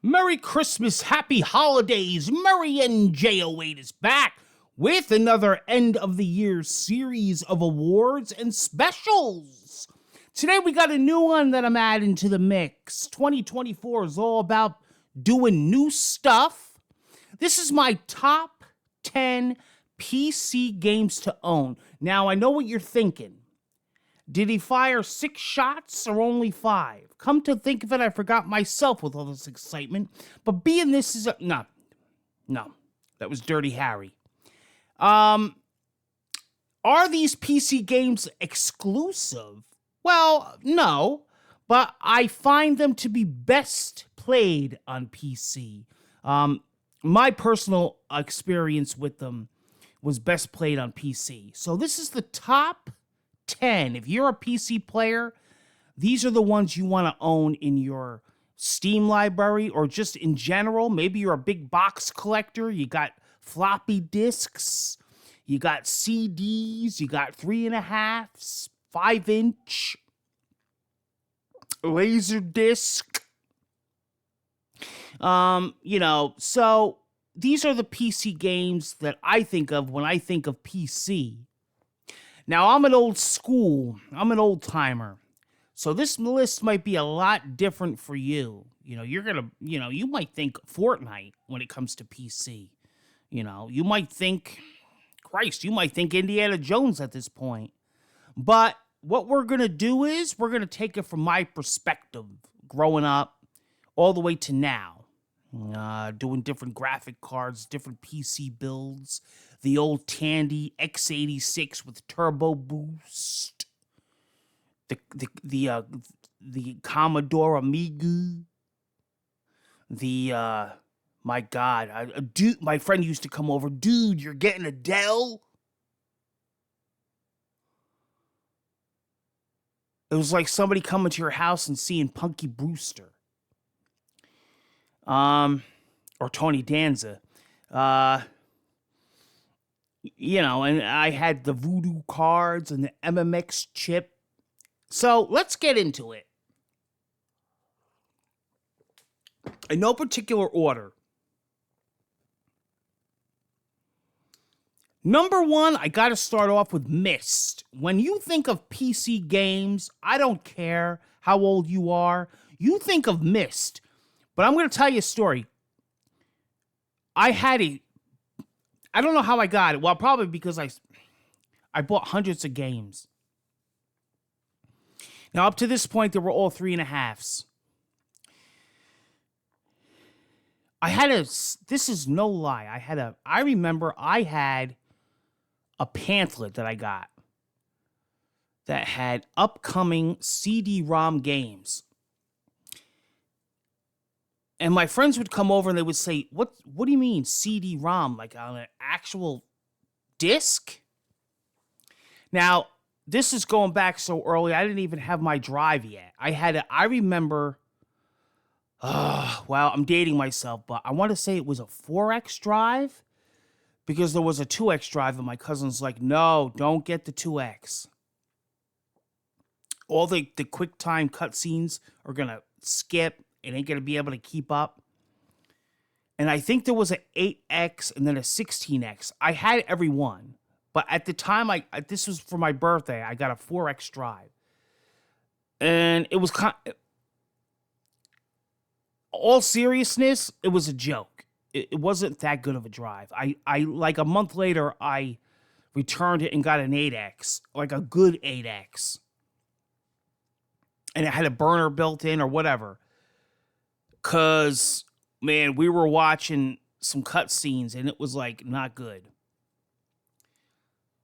Merry Christmas, Happy Holidays. Murray and J08 is back with another end of the year series of awards and specials. Today we got a new one that I'm adding to the mix. 2024 is all about doing new stuff. This is my top 10 PC games to own. Now, I know what you're thinking. Did he fire 6 shots or only 5? Come to think of it, I forgot myself with all this excitement. But being this is no, that was Dirty Harry. Are these PC games exclusive? Well, no, but I find them to be best played on PC. My personal experience with them was best played on PC. So this is the top 10. If you're a PC player, these are the ones you want to own in your Steam library or just in general. Maybe you're a big box collector. You got floppy disks, you got CDs, you got 3.5s, 5-inch, laser disc. So these are the PC games that I think of when I think of PC. Now, I'm an old timer. So this list might be a lot different for you. You might think Fortnite when it comes to PC. You might think Indiana Jones at this point. But what we're going to do is we're going to take it from my perspective, growing up all the way to now. Doing different graphic cards, different PC builds, the old Tandy x86 with turbo boost, the Commodore Amiga, my God, my friend used to come over, dude, you're getting a Dell? It was like somebody coming to your house and seeing Punky Brewster. Or Tony Danza. And I had the Voodoo cards and the MMX chip. So let's get into it. In no particular order. Number 1, I gotta start off with Myst. When you think of PC games, I don't care how old you are, you think of Myst. But I'm going to tell you a story. I don't know how I got it. Well, probably because I bought hundreds of games. Now, up to this point, they were all 3.5s. This is no lie. I remember I had a pamphlet that I got that had upcoming CD-ROM games. And my friends would come over and they would say, what do you mean CD-ROM? Like on an actual disc? Now, this is going back so early, I didn't even have my drive yet. I remember, I'm dating myself, but I want to say it was a 4X drive because there was a 2X drive and my cousin's like, no, don't get the 2X. All the quick time cutscenes are going to skip. It ain't going to be able to keep up. And I think there was an 8X and then a 16X. I had every one. But at the time, this was for my birthday, I got a 4X drive. And it was all seriousness, it was a joke. It wasn't that good of a drive. I like a month later, I returned it and got an 8X. Like a good 8X. And it had a burner built in or whatever. Because, man, we were watching some cutscenes and it was like not good.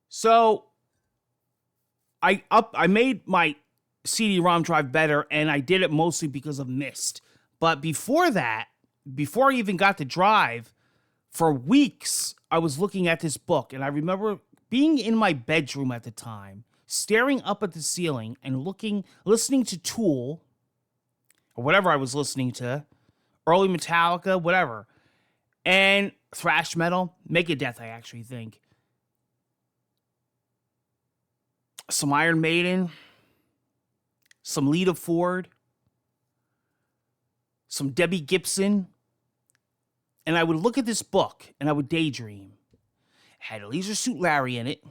So I made my CD-ROM drive better and I did it mostly because of Myst. But before that, before I even got the drive, for weeks I was looking at this book and I remember being in my bedroom at the time, staring up at the ceiling and listening to Tool or whatever I was listening to. Early Metallica, whatever. And thrash metal. Megadeth, I actually think. Some Iron Maiden. Some Lita Ford. some Debbie Gibson, And I would look at this book and I would daydream. It had Leisure Suit Larry in it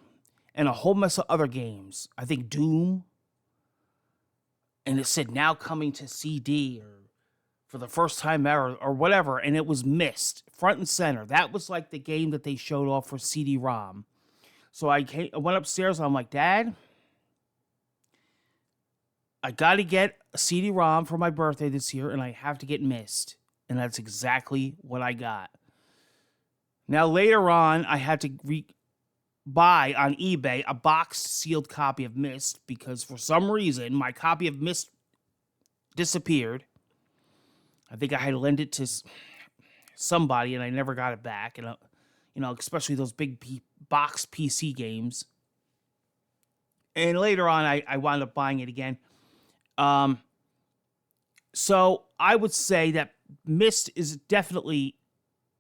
and a whole mess of other games. I think Doom. And it said now coming to CD or for the first time ever or whatever. And it was Myst, front and center. That was like the game that they showed off for CD-ROM. So I went upstairs and I'm like, Dad, I got to get a CD-ROM for my birthday this year and I have to get Myst. And that's exactly what I got. Now, later on, I had to buy on eBay a boxed sealed copy of Myst because for some reason, my copy of Myst disappeared. I think I had to lend it to somebody and I never got it back. And, especially those big boxed PC games. And later on, I wound up buying it again. So I would say that Myst is definitely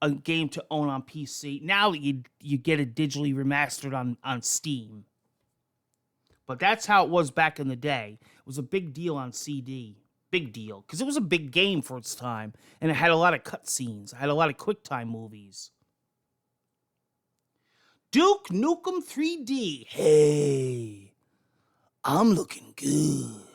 a game to own on PC. Now you get it digitally remastered on Steam. But that's how it was back in the day. It was a big deal on CD. Big deal. Because it was a big game for its time. And it had a lot of cutscenes. It had a lot of QuickTime movies. Duke Nukem 3D. Hey, I'm looking good.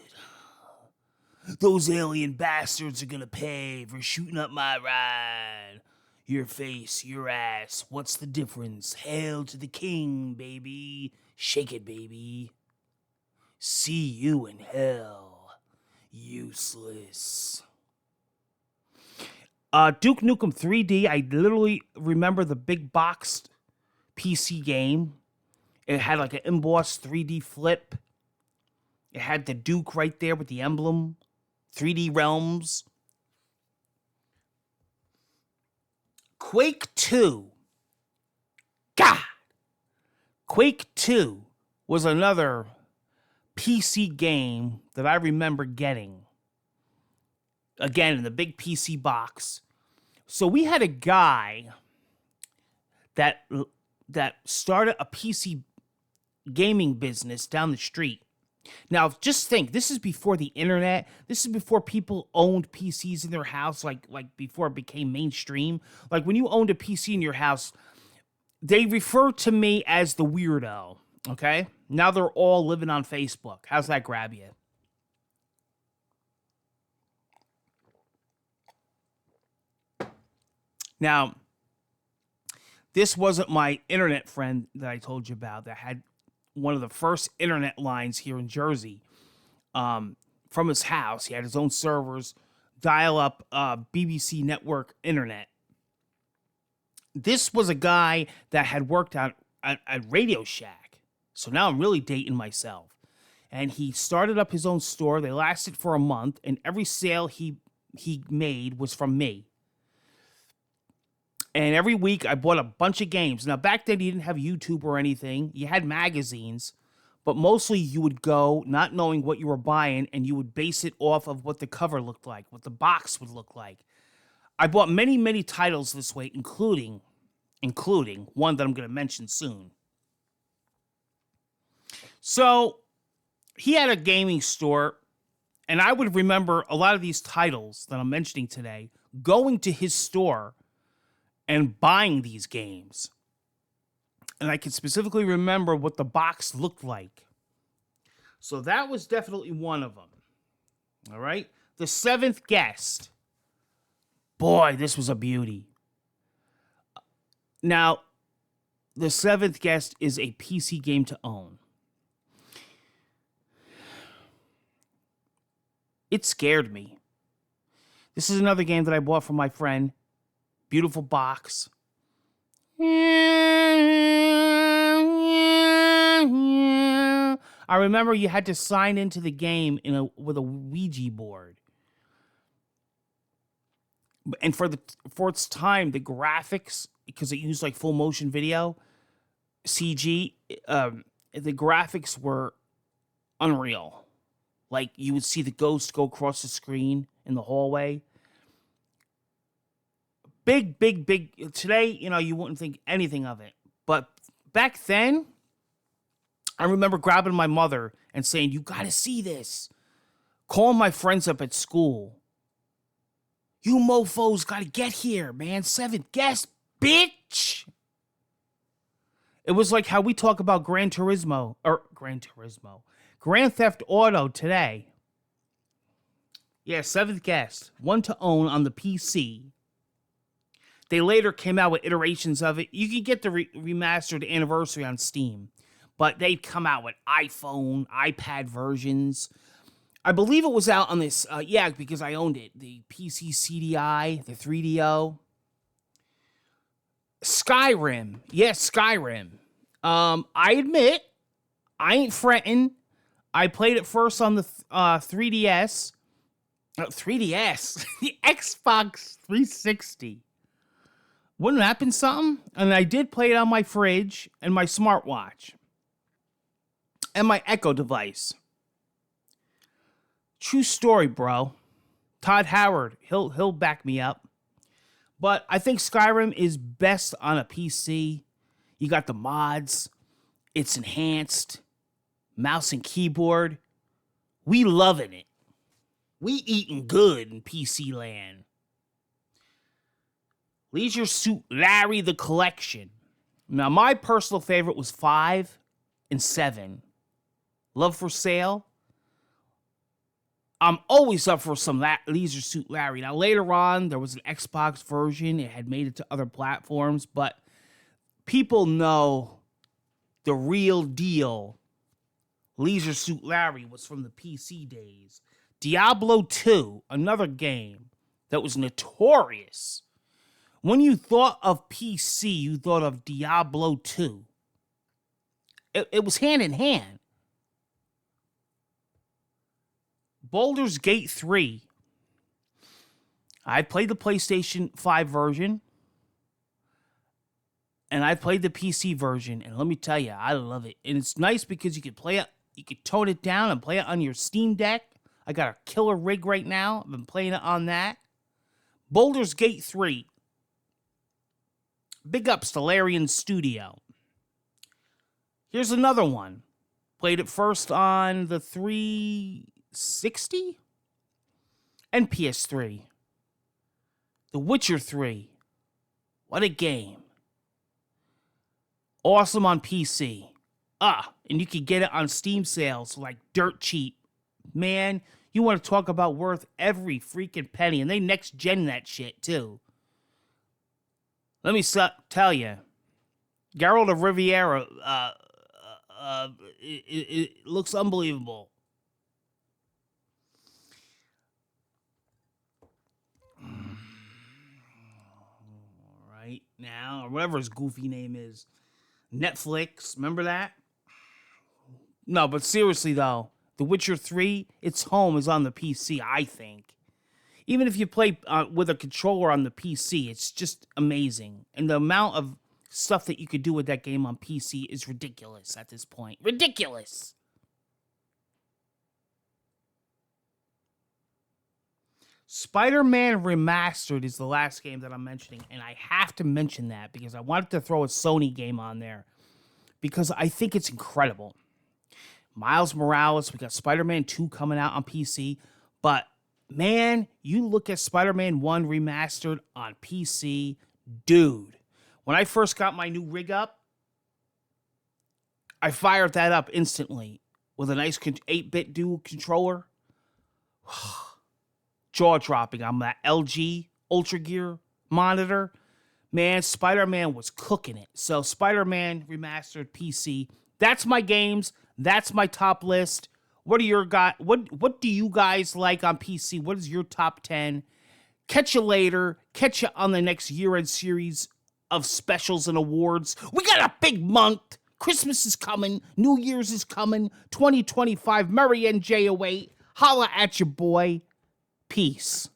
Those alien bastards are gonna pay for shooting up my ride. Your face, your ass, what's the difference? Hail to the king, baby. Shake it, baby. See you in hell. Useless. Duke Nukem 3D, I literally remember the big boxed PC game. It had like an embossed 3D flip. It had the Duke right there with the emblem. 3D Realms. Quake 2. God! Quake 2 was another PC game that I remember getting. Again, in the big PC box. So we had a guy that started a PC gaming business down the street. Now, just think, this is before the internet. This is before people owned PCs in their house, like before it became mainstream. Like, when you owned a PC in your house, they refer to me as the weirdo, okay? Now they're all living on Facebook. How's that grab you? Now, this wasn't my internet friend that I told you about that had one of the first internet lines here in Jersey from his house. He had his own servers, dial-up BBC network internet. This was a guy that had worked out at Radio Shack. So now I'm really dating myself. And he started up his own store. They lasted for a month, and every sale he made was from me. And every week I bought a bunch of games. Now, back then you didn't have YouTube or anything. You had magazines. But mostly you would go not knowing what you were buying, and you would base it off of what the cover looked like, what the box would look like. I bought many, many titles this way, including one that I'm going to mention soon. So he had a gaming store, and I would remember a lot of these titles that I'm mentioning today, going to his store and buying these games. And I can specifically remember what the box looked like. So that was definitely one of them. All right? The Seventh Guest. Boy, this was a beauty. Now, The Seventh Guest is a PC game to own. It scared me. This is another game that I bought from my friend. Beautiful box. I remember you had to sign into the game with a Ouija board. And for its time, the graphics, because it used like full motion video, CG, the graphics were unreal. Like, you would see the ghost go across the screen in the hallway. Big. Today, you wouldn't think anything of it. But back then, I remember grabbing my mother and saying, "You got to see this." Calling my friends up at school. You mofos gotta get here, man. 7th guest, bitch. It was like how we talk about Gran Theft Auto today. Yeah, 7th guest, one to own on the PC. They later came out with iterations of it. You can get the remastered anniversary on Steam, but they've come out with iPhone, iPad versions. I believe it was out on this, because I owned it, the PC CDI, the 3DO. Skyrim. Yes, Skyrim. I admit, I ain't fretting. I played it first on the 3DS. 3DS? The Xbox 360. Wouldn't that been something? And I did play it on my fridge and my smartwatch. And my Echo device. True story, bro. Todd Howard, he'll back me up. But I think Skyrim is best on a PC. You got the mods. It's enhanced. Mouse and keyboard. We loving it. We eating good in PC land. Leisure Suit Larry the Collection. Now, my personal favorite was 5 and 7. Love for Sale. I'm always up for some Leisure Suit Larry. Now, later on, there was an Xbox version. It had made it to other platforms, but people know the real deal. Leisure Suit Larry was from the PC days. Diablo 2, another game that was notorious. When you thought of PC, you thought of Diablo 2. It was hand in hand. Baldur's Gate 3. I played the PlayStation 5 version. And I played the PC version. And let me tell you, I love it. And it's nice because you can play it, you can tone it down and play it on your Steam Deck. I got a killer rig right now. I've been playing it on that. Baldur's Gate 3. Big ups to Larian Studio. Here's another one. Played it first on the 360 and PS3. The Witcher 3. What a game. Awesome on PC. And you can get it on Steam sales like dirt cheap. Man, you want to talk about worth every freaking penny. And they next gen that shit too. Let me tell you, Geralt of Riviera, it looks unbelievable. Right now, or whatever his goofy name is, Netflix, remember that? No, but seriously though, The Witcher 3, its home is on the PC, I think. Even if you play with a controller on the PC, it's just amazing. And the amount of stuff that you could do with that game on PC is ridiculous at this point. Ridiculous! Spider-Man Remastered is the last game that I'm mentioning. And I have to mention that because I wanted to throw a Sony game on there. Because I think it's incredible. Miles Morales, we got Spider-Man 2 coming out on PC. But man, you look at Spider-Man 1 Remastered on PC, dude. When I first got my new rig up, I fired that up instantly with a nice 8-bit dual controller. Jaw-dropping on that LG Ultra Gear monitor. Man, Spider-Man was cooking it. So Spider-Man Remastered PC, that's my games. That's my top list. What do you guys like on PC? What is your top 10? Catch you later. Catch you on the next year-end series of specials and awards. We got a big month. Christmas is coming. New Year's is coming. 2025. Merry NJ08. Holla at your boy. Peace.